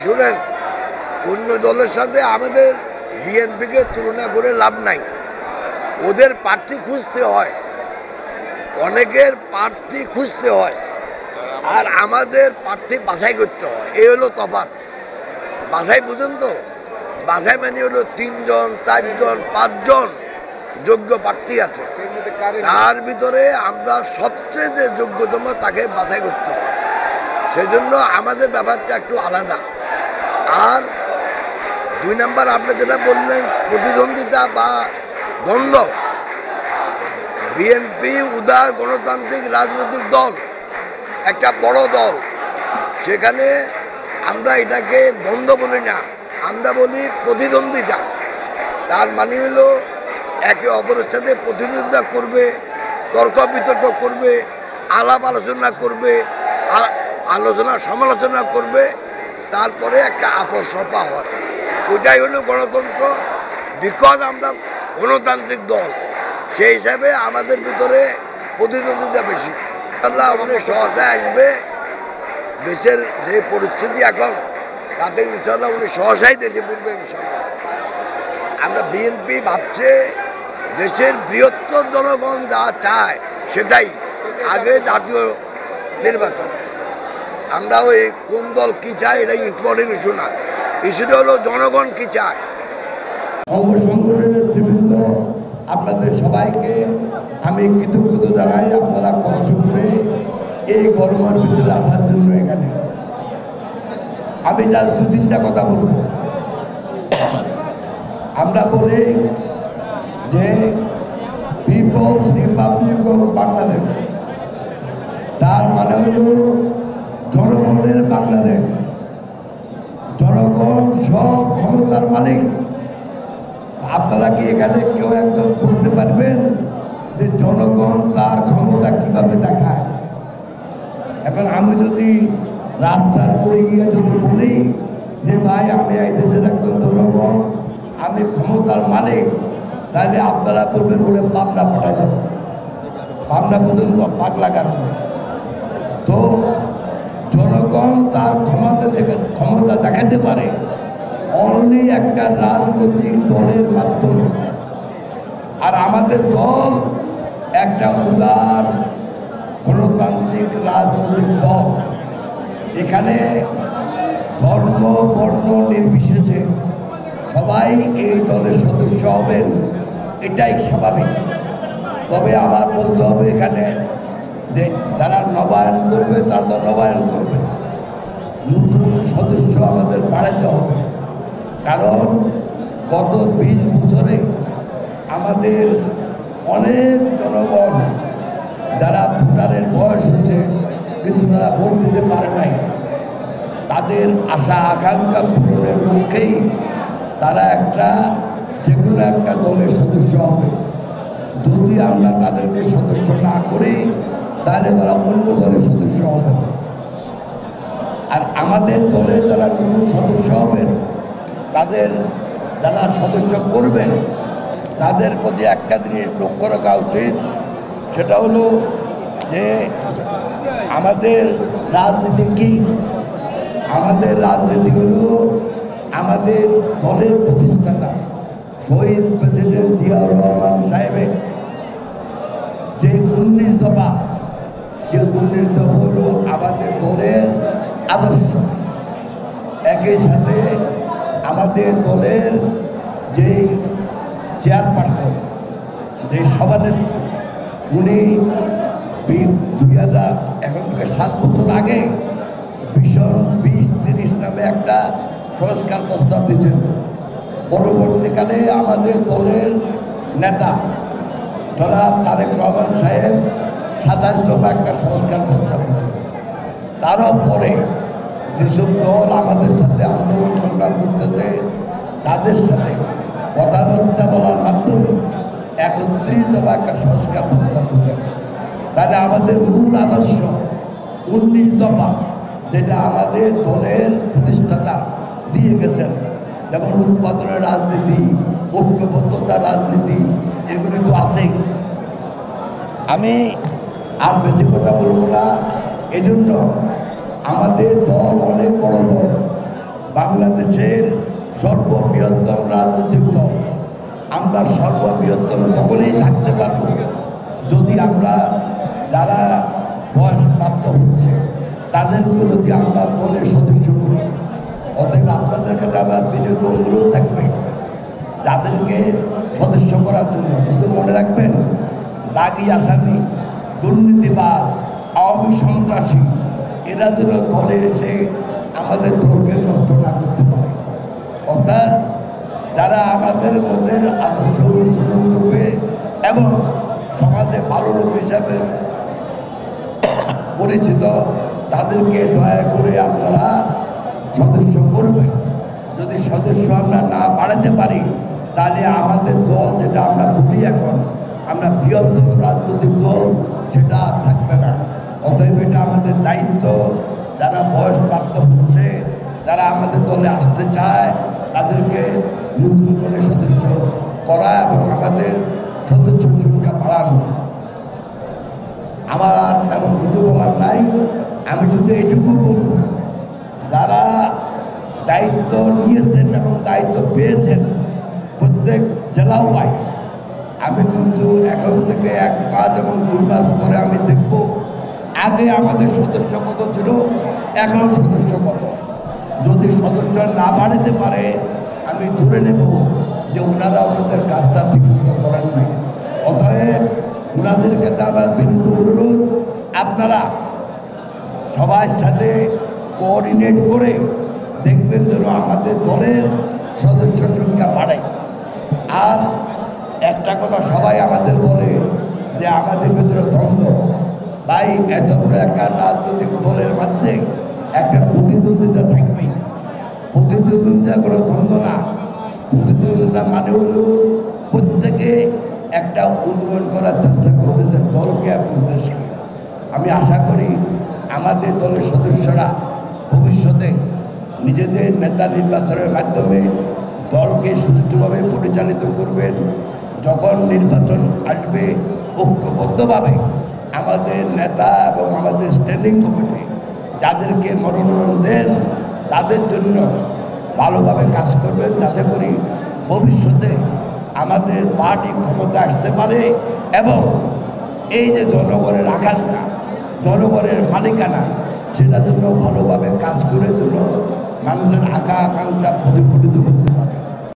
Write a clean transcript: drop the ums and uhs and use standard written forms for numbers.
শুনেন, অন্য দলের সাথে আমাদের বিএনপিকে তুলনা করে লাভ নাই। ওদের প্রার্থী খুঁজতে হয়, অনেকের প্রার্থী খুঁজতে হয়, আর আমাদের প্রার্থী বাছাই করতে হয়। এই হলো তফাৎ। বাছাই বুঝেন তো? বাছাই মানে হলো 3 জন 4 জন 5 জন যোগ্য প্রার্থী আছে, তার ভিতরে আমরা সবচেয়ে যে যোগ্যতম তাকে বাছাই করতে হয়। সেই জন্য আমাদের ব্যাপারটা একটু আলাদা। আর 2 নাম্বার আপনি যেটা বললেন প্রতিদ্বন্দ্বিতা বা দ্বন্দ্ব, বিএনপি উদার গণতান্ত্রিক রাজনৈতিক দল, একটা বড় দল। সেখানে আমরা এটাকে দ্বন্দ্ব বলি না, আমরা বলি প্রতিদ্বন্দ্বিতা। তার মানে হলো একে অপরের সাথে প্রতিদ্বন্দ্বিতা করবে, তর্ক বিতর্ক করবে, আলাপ আলোচনা করবে, আলোচনা সমালোচনা করবে, তারপরে একটা আপস সভা হয়। ওইটাই হলো গণতন্ত্র। বিকজ আমরা গণতান্ত্রিক দল, সেই হিসাবে আমাদের ভিতরে প্রতিদ্বন্দ্বিতা বেশি। আল্লাহ উনি সহসায় আসবে। দেশের যে পরিস্থিতি এখন, তাতে ইনশাল্লাহ উনি সহসাই দেশে বলবে। ইনশাল্লাহ আমরা বিএনপি ভাবছে দেশের বৃহত্তর জনগণ যা চায় সেটাই আগে জাতীয় নির্বাচন। আমরা ওই কোন দল কি চায় এটা ইম্পর্টেন্ট ইস্যু না, ইস্যুটা হলো জনগণ কি চায়। অঙ্গ সংগঠনের নেতৃবৃন্দ, আপনাদের সবাইকে আমি কৃতজ্ঞতা জানাই। আপনারা কষ্ট করে এই গরমের ভিতরে আসার জন্য এখানে। আমি যা 2-3টা কথা বলবো। আমরা বলি যে পিপলস রিপাবলিক অফ বাংলাদেশ, তার মানে হল জনগণের বাংলাদেশ। জনগণ সব ক্ষমতার মালিক। আপনারা কি এখানে কেউ একজন বলতে পারবেন যে জনগণ তার ক্ষমতা কিভাবে দেখায়? এখন আমি যদি রাস্তার পড়ে গিয়ে যদি বলি যে ভাই আমি এই দেশের একজন জনগণ, আমি ক্ষমতার মালিক, তাহলে আপনারা বলবেন বলে পাবনা পাঠাই দেন। পাবনা পর্যন্ত পাগলা কারণে। তো জনগণ তার ক্ষমতা দেখাতে পারে অনলি একটা রাজনৈতিক দলের মাধ্যমে। আর আমাদের দল একটা উদার গণতান্ত্রিক রাজনৈতিক দল। এখানে ধর্ম বর্ণ নির্বিশেষে সবাই এই দলের সদস্য হবেন, এটাই স্বাভাবিক। তবে আমার বলতে হবে এখানে যে যারা নবায়ন করবে তারা তো নবায়ন করবে, নতুন সদস্য আমাদের বাড়াতে হবে। কারণ গত 20 বছরে আমাদের অনেক জনগণ যারা ভোটারের বয়স হয়েছে কিন্তু তারা ভোট দিতে পারে নাই, তাদের আশা আকাঙ্ক্ষা পূরণের লক্ষ্যেই তারা যে কোনো একটা দলের সদস্য হবে। যদি আমরা তাদেরকে সদস্য না করি তাহলে তারা অন্য দলের সদস্য হবে। আর আমাদের দলে যারা নতুন সদস্য হবেন, তাদের যারা সদস্য করবেন, তাদের প্রতি একটা জিনিস লক্ষ্য রাখা উচিত। সেটা হলো যে আমাদের রাজনীতি কি? আমাদের রাজনীতি হলো আমাদের দলের প্রতিষ্ঠাতা শহীদ প্রেসিডেন্ট জিয়াউর রহমান সাহেবের যে 19 দফা, সে 19 দফা হলো আমাদের দলের আদর্শ। একই সাথে আমাদের দলের যে চেয়ারপারসন, যে সভানেত্রী, উনি 2000 এখন থেকে 7 বছর আগে ভিশন 2030 নামে একটা সংস্কার প্রস্তাব দিয়েছেন। পরবর্তীকালে আমাদের দলের নেতা জনাব তারেক রহমান সাহেব 27 দফা একটা সংস্কার প্রস্তাব দিয়েছেন। তারও পরে যেসব দল আমাদের সাথে আন্দোলন সংগ্রাম করতেছে, তাদের সাথে কথাবার্তা বলার মাধ্যমে 31 দফা একটা সংস্কার প্রস্তাব দিয়েছেন। তাহলে আমাদের মূল আদর্শ 19 দফা, যেটা আমাদের দলের প্রতিষ্ঠাতা দিয়ে গেছেন, যেমন উৎপাদনের রাজনীতি, ঐক্যবদ্ধতার রাজনীতি, এগুলি তো আছেই। আমি আর বেশি কথা বলবো না। এজন্য আমাদের দল অনেক বড় দল, বাংলাদেশের সর্ববৃহত্তম রাজনৈতিক দল। আমরা সর্ববৃহত্তম তখনই থাকতে পারবো যদি আমরা যারা বয়সপ্রাপ্ত হচ্ছে তাদেরকে যদি আমরা দলের সদস্য করি। অতএব আপনাদের কাছে আমার বিনীত অনুরোধ থাকবে যাদেরকে সদস্য করার জন্য। শুধু মনে রাখবেন, দাগি আসামি, দুর্নীতিবাজ, আওয়ামী সন্ত্রাসী এরা যেন দলে এসে আমাদের দলকে নষ্ট না করতে পারে। অর্থাৎ যারা আমাদের মধ্যে আদর্শ অনুসরণ করবে এবং সমাজে ভালো লোক হিসাবে পরিচিত তাদেরকে দয়া করে আপনারা সদস্য করবেন। যদি সদস্য আমরা না বাড়াতে পারি তাহলে আমাদের দল, যেটা আমরা বলি এখন আমরা বৃহত্তম রাজনৈতিক দল, সেটা আর থাকবে না। অতএব এটা আমাদের দায়িত্ব। যারা বয়সপ্রাপ্ত হচ্ছে, যারা আমাদের দলে আসতে চায় তাদেরকে নতুন করে সদস্য করা এবং আমাদের সদস্য সংখ্যা বাড়ানো। আমার আর তেমন কিছু বলার নাই। আমি যদি এইটুকু বলব, যারা দায়িত্ব নিয়েছেন এবং দায়িত্ব পেয়েছেন প্রত্যেক জেলা ওয়াইজ, আমি কিন্তু এখন থেকে 1 মাস এবং 2 মাস পরে আমি দেখব আগে আমাদের সদস্য কত ছিল, এখন সদস্য কত। যদি সদস্য না বাড়াতে পারে আমি ধরে নেব যে ওনারা ওনাদের কাজটা ঠিকমতো করেন নাই। অতএব ওনাদেরকে তো আবার বিনীত অনুরোধ, আপনারা সবার সাথে কোঅর্ডিনেট করে দেখবেন যেন আমাদের দলের সদস্য সংখ্যা বাড়ে। আর একটা কথা সবাই আমাদের বলে যে আমাদের ভিতরে দ্বন্দ্ব। ভাই, এত বড় একটা রাজনৈতিক দলের মধ্যে একটা প্রতিদ্বন্দ্বিতা থাকবেই। প্রতিদ্বন্দ্বিতা কোনো দ্বন্দ্ব না। প্রতিদ্বন্দ্বিতা মানে হলো প্রত্যেকে একটা উন্নয়ন করার চেষ্টা করতে চায় দলকে এবং দেশকে। আমি আশা করি আমাদের দলের সদস্যরা ভবিষ্যতে নিজেদের নেতা নির্বাচনের মাধ্যমে দলকে সুষ্ঠুভাবে পরিচালিত করবেন। যখন নির্বাচন আসবে ঐক্যবদ্ধভাবে আমাদের নেতা এবং আমাদের স্ট্যান্ডিং কমিটি যাদেরকে মনোনয়ন দেন তাদের জন্য ভালোভাবে কাজ করবেন, যাতে করে ভবিষ্যতে আমাদের পার্টি ক্ষমতা আসতে পারে এবং এই যে জনগণের আকাঙ্ক্ষা, জনগণের মালিকানা, সেটার জন্য ভালোভাবে কাজ করে জন্য মানুষের আকাঙ্ক্ষা প্রতিফলিত করতে